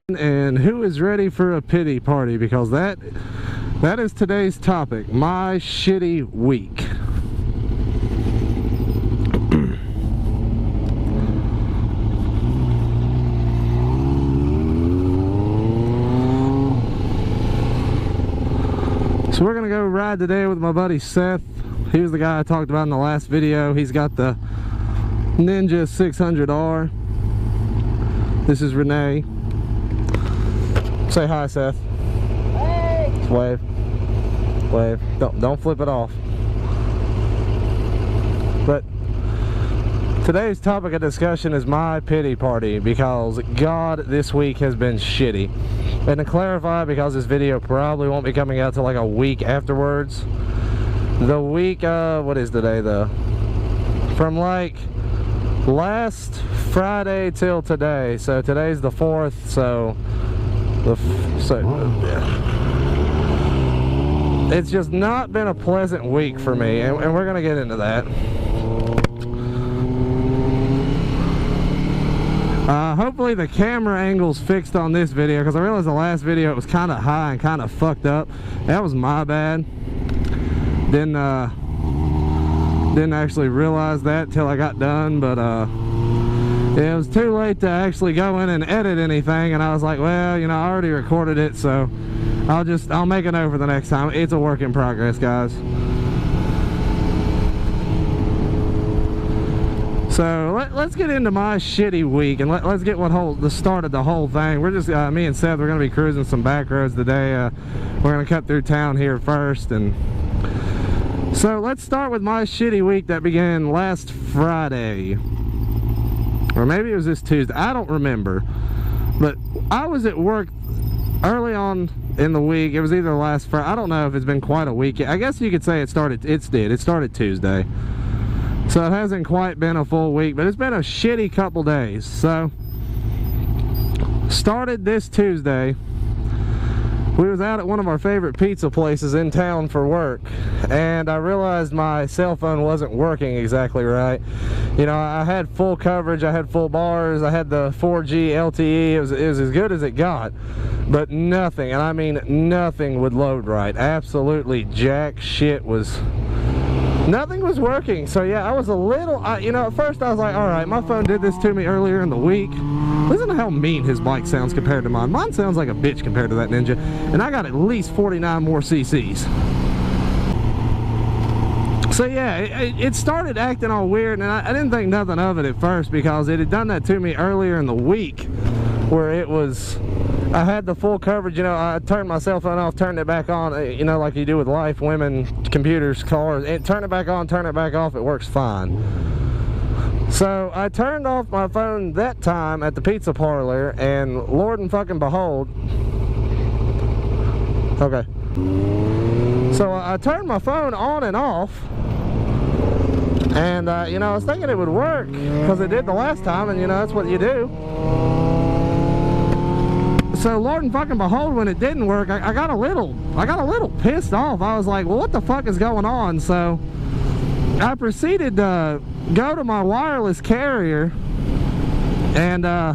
And who is ready for a pity party? Because that is today's topic, my shitty week. So we're gonna go ride today with my buddy Seth. He was the guy I talked about in the last video. He's got the Ninja 600R. This is Renee. Say hi, Seth. Hey! Wave. Wave. Don't flip it off. But today's topic of discussion is my pity party, because God, this week has been shitty. And to clarify, because this video probably won't be coming out till like a week afterwards, the week what is today though? From like last Friday till today, so today's the 4th, so it's just not been a pleasant week for me, and we're gonna get into that. Hopefully the camera angle's fixed on this video, because I realized the last video it was kind of high and kind of fucked up. That was my bad. Didn't actually realize that till I got done, but it was too late to actually go in and edit anything, and I was like, well, you know, I already recorded it, so I'll make it over the next time. It's a work in progress, guys. So let's get into my shitty week, and let's get the start of the whole thing. We're just me and Seth, we're gonna be cruising some back roads today. We're gonna cut through town here first, and so let's start with my shitty week that began last Friday, or maybe it was this Tuesday. I don't remember, but I was at work early on in the week. It was either last Friday. I don't know if it's been quite a week yet. I guess you could say it started Tuesday. So it hasn't quite been a full week, but it's been a shitty couple days. So, started this Tuesday. We was out at one of our favorite pizza places in town for work, and I realized my cell phone wasn't working exactly right. You know, I had full coverage, I had full bars, I had the 4G LTE, it was as good as it got, but nothing, and I mean nothing would load right. Absolutely jack shit was... Nothing was working. So yeah, I was a little, you know, at first I was like, all right, my phone did this to me earlier in the week. Listen to how mean his bike sounds compared to mine. Mine sounds like a bitch compared to that Ninja, and I got at least 49 more cc's. So yeah, it started acting all weird, and I didn't think nothing of it at first, because it had done that to me earlier in the week, where it was... I had the full coverage, you know, I turned my cell phone off, turned it back on, you know, like you do with life, women, computers, cars, and turn it back on, turn it back off, it works fine. So I turned off my phone that time at the pizza parlor, and Lord and fucking behold, okay. So I turned my phone on and off, and, you know, I was thinking it would work, because it did the last time, and, you know, that's what you do. So Lord and fucking behold, when it didn't work, I got a little pissed off. I was like, well, what the fuck is going on? So I proceeded to go to my wireless carrier, and I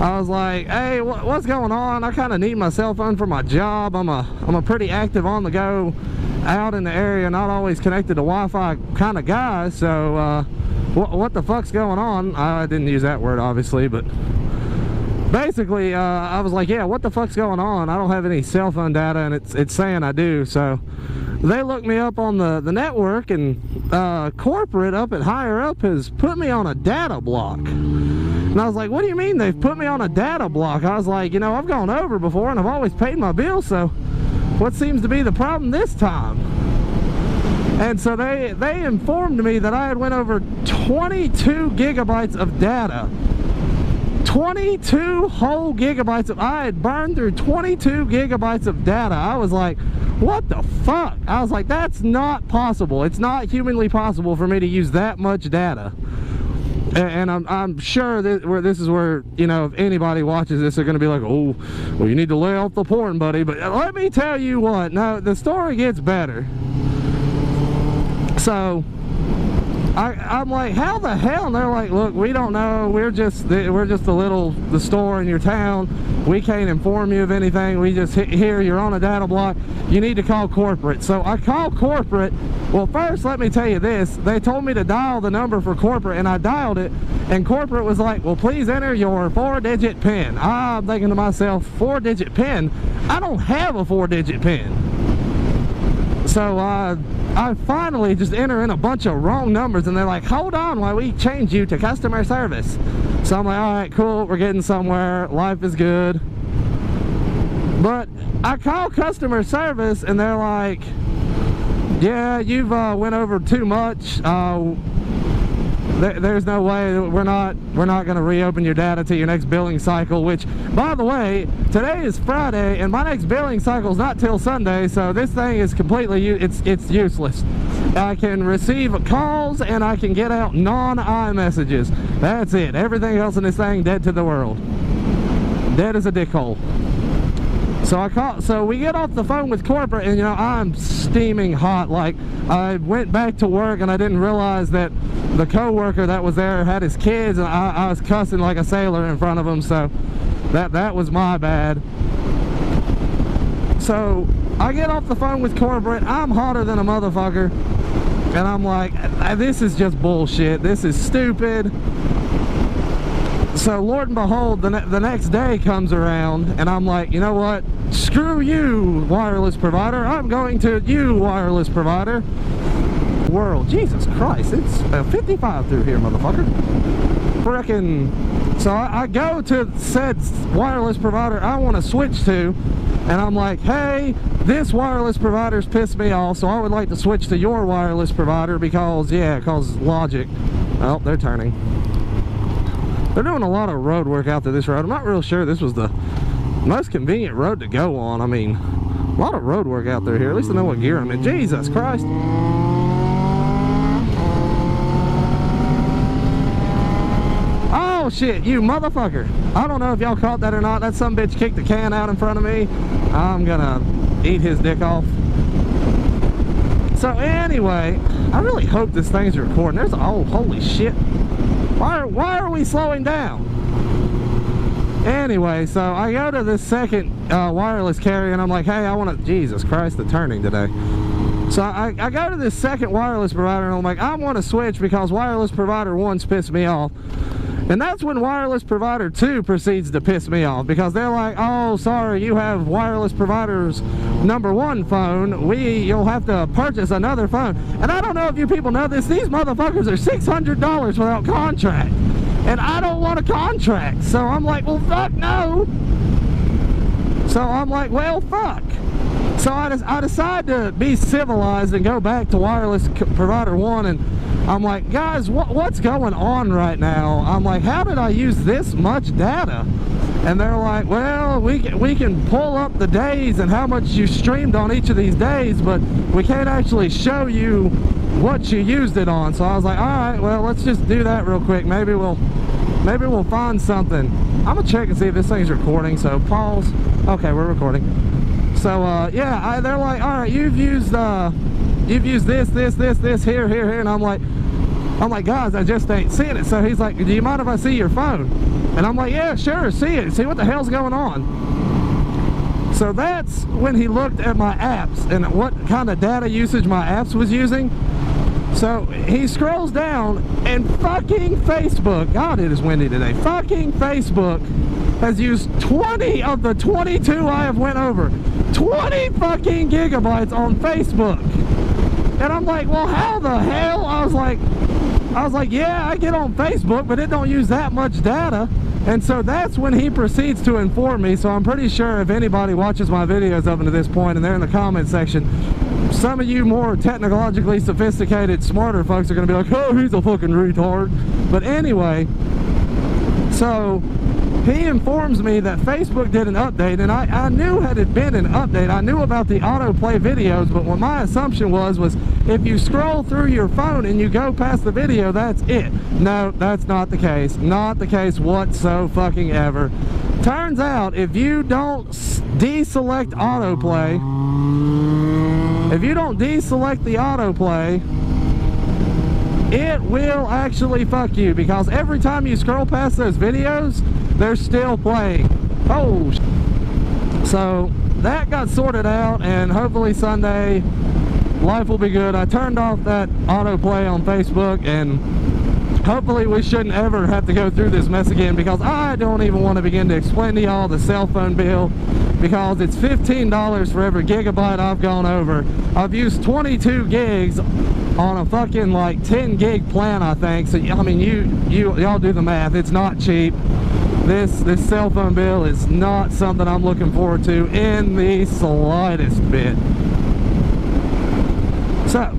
was like, hey, what's going on? I kind of need my cell phone for my job. I'm a pretty active on the go, out in the area, not always connected to Wi-Fi kind of guy. So what the fuck's going on? I didn't use that word, obviously, but basically, I was like, yeah, what the fuck's going on? I don't have any cell phone data, and it's saying I do. So they looked me up on the network, and corporate up at higher up has put me on a data block. And I was like, what do you mean they've put me on a data block? I was like, you know, I've gone over before, and I've always paid my bill, so what seems to be the problem this time? And so they informed me that I had went over 22 gigabytes of data. 22 whole gigabytes of... I had burned through 22 gigabytes of data. I was like, what the fuck? I was like, that's not possible. It's not humanly possible for me to use that much data. And I'm sure that this is where, you know, if anybody watches this, they're going to be like, oh, well, you need to lay off the porn, buddy. But let me tell you what. No, the story gets better. So I'm like, how the hell? And they're like, look, we don't know. We're just the store in your town. We can't inform you of anything. We just here, you're on a data block. You need to call corporate. So I call corporate. Well, first, let me tell you this. They told me to dial the number for corporate, and I dialed it, and corporate was like, well, please enter your 4-digit PIN. I'm thinking to myself, 4-digit PIN? I don't have a 4-digit PIN. So I finally just enter in a bunch of wrong numbers, and they're like, hold on while we change you to customer service. So I'm like, all right, cool, we're getting somewhere, life is good. But I call customer service, and they're like, yeah, you've went over too much. There's no way, we're not going to reopen your data to your next billing cycle, which, by the way, today is Friday, and my next billing cycle is not till Sunday, so this thing is completely, it's useless. I can receive calls, and I can get out non-iMessages. That's it. Everything else in this thing, dead to the world. Dead as a dickhole. So we get off the phone with corporate, and I'm steaming hot. Like, I went back to work, and I didn't realize that the coworker that was there had his kids, and I was cussing like a sailor in front of him. So that was my bad. So I get off the phone with corporate. I'm hotter than a motherfucker, and I'm like, this is just bullshit. This is stupid. So Lord and behold, the next day comes around, and I'm like, you know what? Screw you, wireless provider. I'm going to you, wireless provider. World, Jesus Christ, it's 55 through here, motherfucker. Frickin'. So I go to said wireless provider I want to switch to, and I'm like, hey, this wireless provider's pissed me off, so I would like to switch to your wireless provider because logic. Oh, they're turning. They're doing a lot of road work out to this road. I'm not real sure this was the most convenient road to go on. I mean, a lot of road work out there here. At least I know what gear I'm in. Jesus Christ. Oh shit, you motherfucker. I don't know if y'all caught that or not. That sumbitch kicked the can out in front of me. I'm gonna eat his dick off. So anyway, I really hope this thing's recording. There's, oh, holy shit. Why are we slowing down? Anyway, so I go to this second wireless carrier, and I'm like, hey, I want to, Jesus Christ, the turning today. So I go to this second wireless provider, and I'm like, I want to switch because wireless provider 1's pissed me off. And that's when wireless provider 2 proceeds to piss me off, because they're like, oh, sorry, you have wireless provider's #1 phone. You'll have to purchase another phone. And I don't know if you people know this, these motherfuckers are $600 without contract. And I don't want a contract. So I'm like, well, fuck no. So I'm like, well, fuck. So I decide to be civilized and go back to wireless provider 1, and I'm like, guys, what's going on right now? I'm like, how did I use this much data? And they're like, well, we can pull up the days and how much you streamed on each of these days, but we can't actually show you what you used it on. So I was like, all right, well, let's just do that real quick. Maybe we'll find something. I'm gonna check and see if this thing's recording. So pause. Okay, we're recording. So yeah, they're like, all right, you've used this here, and I'm like, guys, I just ain't seeing it. So he's like, do you mind if I see your phone? And I'm like, yeah, sure, see it, see what the hell's going on. So that's when he looked at my apps and what kind of data usage my apps was using. So he scrolls down, and fucking Facebook, God, it is windy today, fucking Facebook has used 20 of the 22 I have went over. 20 fucking gigabytes on Facebook. And I'm like, well, how the hell? I was like, yeah, I get on Facebook, but it don't use that much data. And so that's when he proceeds to inform me. So I'm pretty sure if anybody watches my videos up until this point, and they're in the comment section, some of you more technologically sophisticated, smarter folks are going to be like, oh, he's a fucking retard. But anyway, so he informs me that Facebook did an update, and I knew it had been an update. I knew about the autoplay videos, but what my assumption was if you scroll through your phone and you go past the video, that's it. No, that's not the case. Not the case whatsoever. Turns out, if you don't deselect autoplay, if you don't deselect the autoplay, it will actually fuck you, because every time you scroll past those videos, they're still playing. Oh, so that got sorted out, and hopefully Sunday life will be good. I turned off that autoplay on Facebook, and hopefully we shouldn't ever have to go through this mess again, because I don't even want to begin to explain to y'all the cell phone bill, because it's $15 for every gigabyte I've gone over. I've used 22 gigs on a fucking like 10 gig plan, I think. So I mean, y'all do the math. It's not cheap. This cell phone bill is not something I'm looking forward to in the slightest bit. So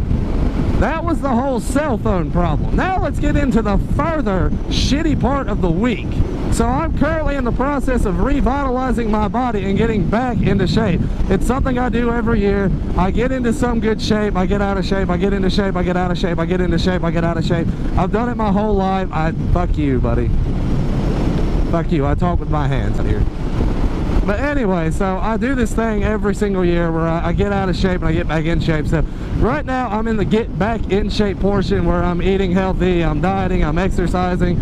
that was the whole cell phone problem. Now let's get into the further shitty part of the week. So I'm currently in the process of revitalizing my body and getting back into shape. It's something I do every year. I get into some good shape, I get out of shape, I get into shape, I get out of shape, I get into shape, I get out of shape. I've done it my whole life. Fuck you, buddy. Fuck you. I talk with my hands here. But anyway, so I do this thing every single year where I get out of shape and I get back in shape. So right now I'm in the get back in shape portion, where I'm eating healthy, I'm dieting, I'm exercising.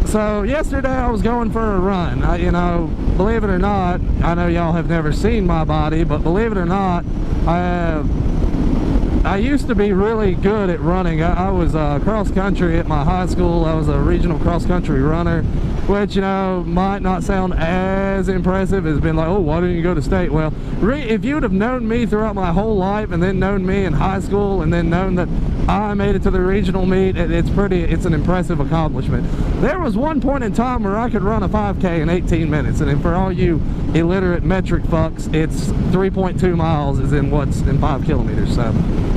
So yesterday I was going for a run. You know, believe it or not, I know y'all have never seen my body, but believe it or not, I used to be really good at running. I was cross country at my high school. I was a regional cross country runner, which, you know, might not sound as impressive as being like, oh, why didn't you go to state? Well, if you'd have known me throughout my whole life, and then known me in high school, and then known that I made it to the regional meet, it's an impressive accomplishment. There was one point in time where I could run a 5K in 18 minutes, and for all you illiterate metric fucks, it's 3.2 miles is in what's in 5 kilometers, so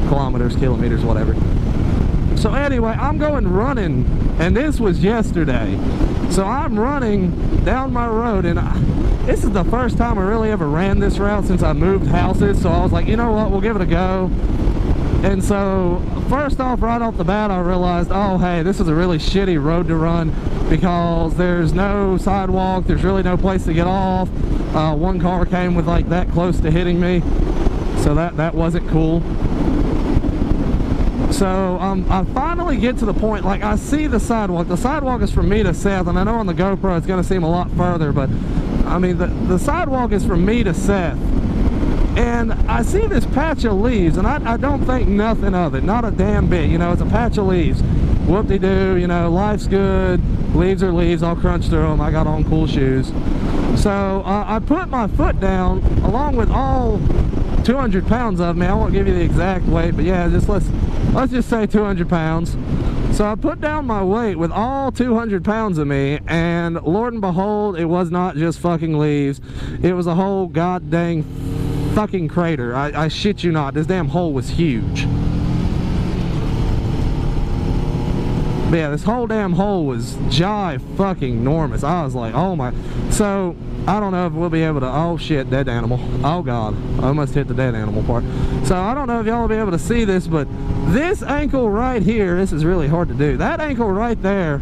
kilometers, kilometers, whatever. So anyway, I'm going running, and this was yesterday. So I'm running down my road, and this is the first time I really ever ran this route since I moved houses. So I was like, you know what, we'll give it a go. And so first off, right off the bat, I realized, oh hey, this is a really shitty road to run, because there's no sidewalk, there's really no place to get off. One car came with like that close to hitting me, so that wasn't cool. So I finally get to the point, like I see the sidewalk. The sidewalk is from me to Seth, and I know on the GoPro it's going to seem a lot further, but I mean the sidewalk is from me to Seth. And I see this patch of leaves, and I don't think nothing of it, not a damn bit. You know, it's a patch of leaves. Whoop-de-doo, you know, life's good. Leaves are leaves, I'll crunch through them. I got on cool shoes. So I put my foot down, along with all 200 pounds of me. I won't give you the exact weight, but yeah, just let's just say 200 pounds. So I put down my weight with all 200 pounds of me, and Lord and behold, it was not just fucking leaves. It was a whole goddamn fucking crater. I shit you not, this damn hole was huge. But yeah, this whole damn hole was fucking enormous. I was like, oh my. So I don't know if we'll be able to, oh shit, dead animal. Oh god, I almost hit the dead animal part. So I don't know if y'all will be able to see this, but this ankle right here, this is really hard to do. That ankle right there,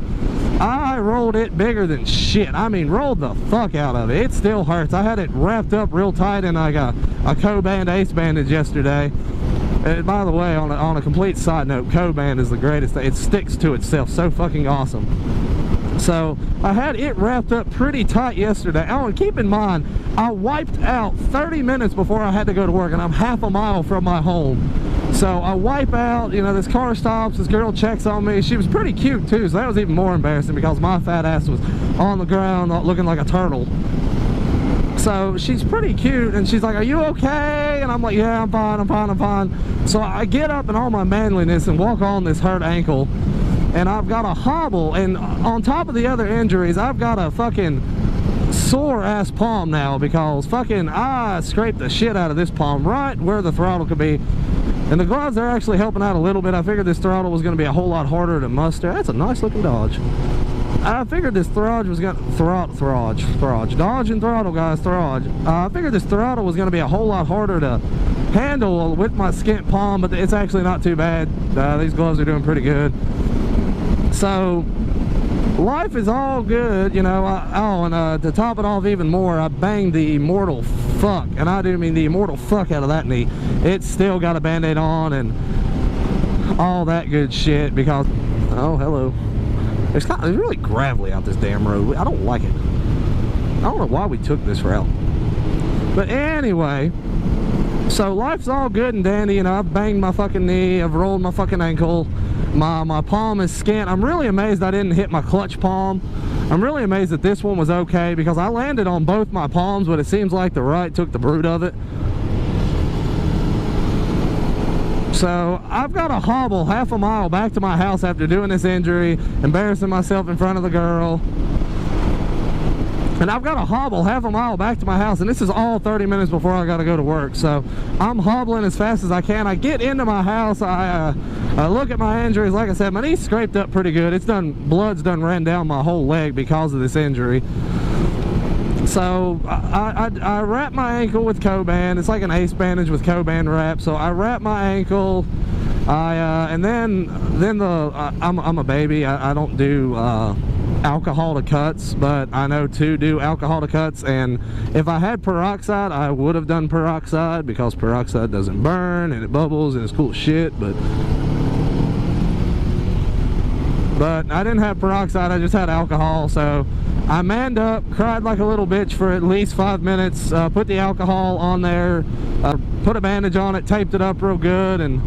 I rolled it bigger than shit. I mean, rolled the fuck out of it. It still hurts. I had it wrapped up real tight in like a Co-Band Ace bandage yesterday. And by the way, on a complete side note, Co-Band is the greatest thing. It sticks to itself so fucking awesome. So I had it wrapped up pretty tight yesterday. Oh, and keep in mind, I wiped out 30 minutes before I had to go to work, and I'm half a mile from my home. So I wipe out, you know, this car stops, this girl checks on me. She was pretty cute too, so that was even more embarrassing, because my fat ass was on the ground looking like a turtle. So she's pretty cute, and she's like, are you okay? And I'm like, yeah, I'm fine, I'm fine, I'm fine. So I get up in all my manliness and walk on this hurt ankle, and I've got a hobble, and on top of the other injuries, I've got a fucking sore ass palm now, because fucking I scraped the shit out of this palm right where the throttle could be. And the gloves are actually helping out a little bit. I figured this throttle was going to be a whole lot harder to muster. That's a nice looking Dodge. I figured this Dodge was going to Dodge and throttle, guys, I figured this throttle was going to be a whole lot harder to handle with my skint palm, but it's actually not too bad. These gloves are doing pretty good. So life is all good, you know. To top it off even more, I banged the immortal fuck, and I do mean the immortal fuck out of that knee. It's still got a band-aid on, and all that good shit because, oh, hello. It's really gravelly out this damn road. I don't like it. I don't know why we took this route. But anyway, so life's all good and dandy. You know, I've banged my fucking knee. I've rolled my fucking ankle. My palm is skint. I'm really amazed I didn't hit my clutch palm. I'm really amazed that this one was okay because I landed on both my palms, but it seems like the right took the brunt of it. So I've got to hobble half a mile back to my house after doing this injury, embarrassing myself in front of the girl. And I've got to hobble half a mile back to my house, and this is all 30 minutes before I got to go to work. So I'm hobbling as fast as I can. I get into my house. I look at my injuries. Like I said, my knee's scraped up pretty good. It's done, blood's done ran down my whole leg because of this injury. So I wrap my ankle with Coban. It's like an ace bandage with Coban wrap. So I wrap my ankle. And then I'm a baby. I don't do alcohol to cuts, but I know to do alcohol to cuts. And if I had peroxide, I would have done peroxide because peroxide doesn't burn and it bubbles and it's cool as shit. But I didn't have peroxide. I just had alcohol. So I manned up, cried like a little bitch for at least 5 minutes, put the alcohol on there, put a bandage on it, taped it up real good, and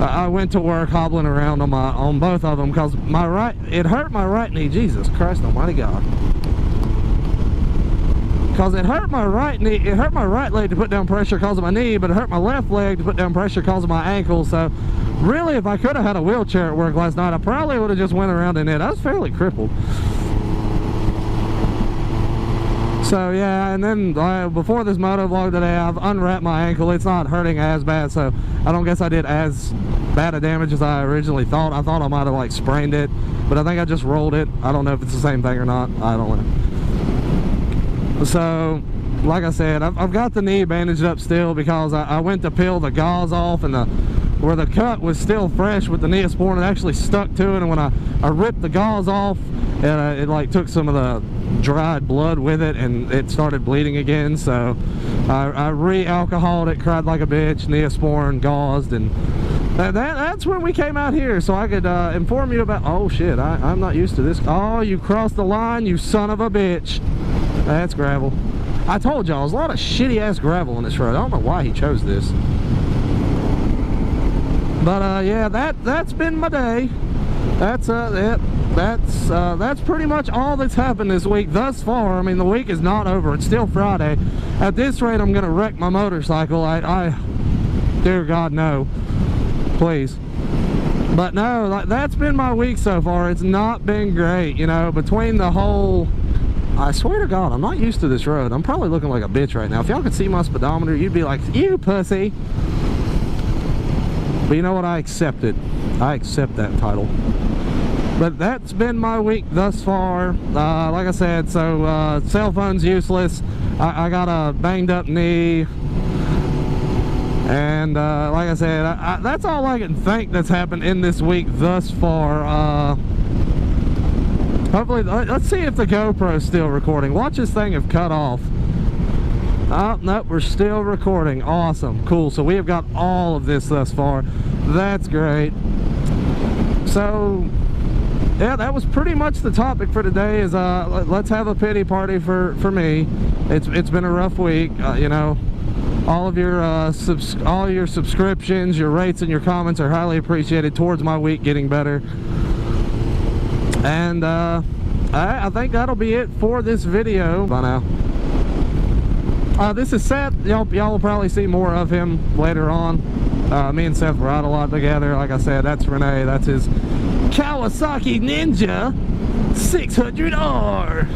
I went to work hobbling around on both of them because it hurt my right knee. Jesus Christ Almighty God. Because it hurt my right knee, it hurt my right leg to put down pressure because of my knee, but it hurt my left leg to put down pressure because of my ankle. So really, if I could have had a wheelchair at work last night, I probably would have just went around in it. I was fairly crippled. So yeah, and then before this moto vlog today, I've unwrapped my ankle. It's not hurting as bad, so I don't guess I did as bad a damage as I originally thought. I thought I might have like sprained it, but I think I just rolled it. I don't know if it's the same thing or not. I don't know. So like I said, I've got the knee bandaged up still because I went to peel the gauze off, and where the cut was still fresh with the Neosporin, it actually stuck to it, and when I ripped the gauze off, it like took some of the dried blood with it, and it started bleeding again. So I re-alcoholed it, cried like a bitch, Neosporin, gauzed, and that's when we came out here so I could inform you about. Oh shit, I'm not used to this. Oh, you crossed the line, you son of a bitch. That's gravel. I told y'all, there's a lot of shitty ass gravel on this road. I don't know why he chose this. But yeah, that's been my day. That's it. That's pretty much all that's happened this week thus far. I mean, the week is not over. It's still Friday. At this rate, I'm gonna wreck my motorcycle. Dear God, no. Please. But no, that's been my week so far. It's not been great, you know, between the whole... I swear to God, I'm not used to this road. I'm probably looking like a bitch right now. If y'all could see my speedometer, you'd be like, you pussy. But you know what? I accept it. I accept that title. But that's been my week thus far. Like I said, so cell phone's useless. I got a banged up knee. And like I said, that's all I can think that's happened in this week thus far. Hopefully, let's see if the GoPro's still recording. Watch this thing have cut off. Oh, nope, we're still recording. Awesome, cool. So we have got all of this thus far. That's great. So, yeah, that was pretty much the topic for today. Is let's have a pity party for me. It's been a rough week. You know, all of your all your subscriptions, your rates, and your comments are highly appreciated towards my week getting better. And I think that'll be it for this video by now. This is Seth. Y'all will probably see more of him later on. Me and Seth ride a lot together. Like I said, that's Renee. That's his Kawasaki Ninja 600R.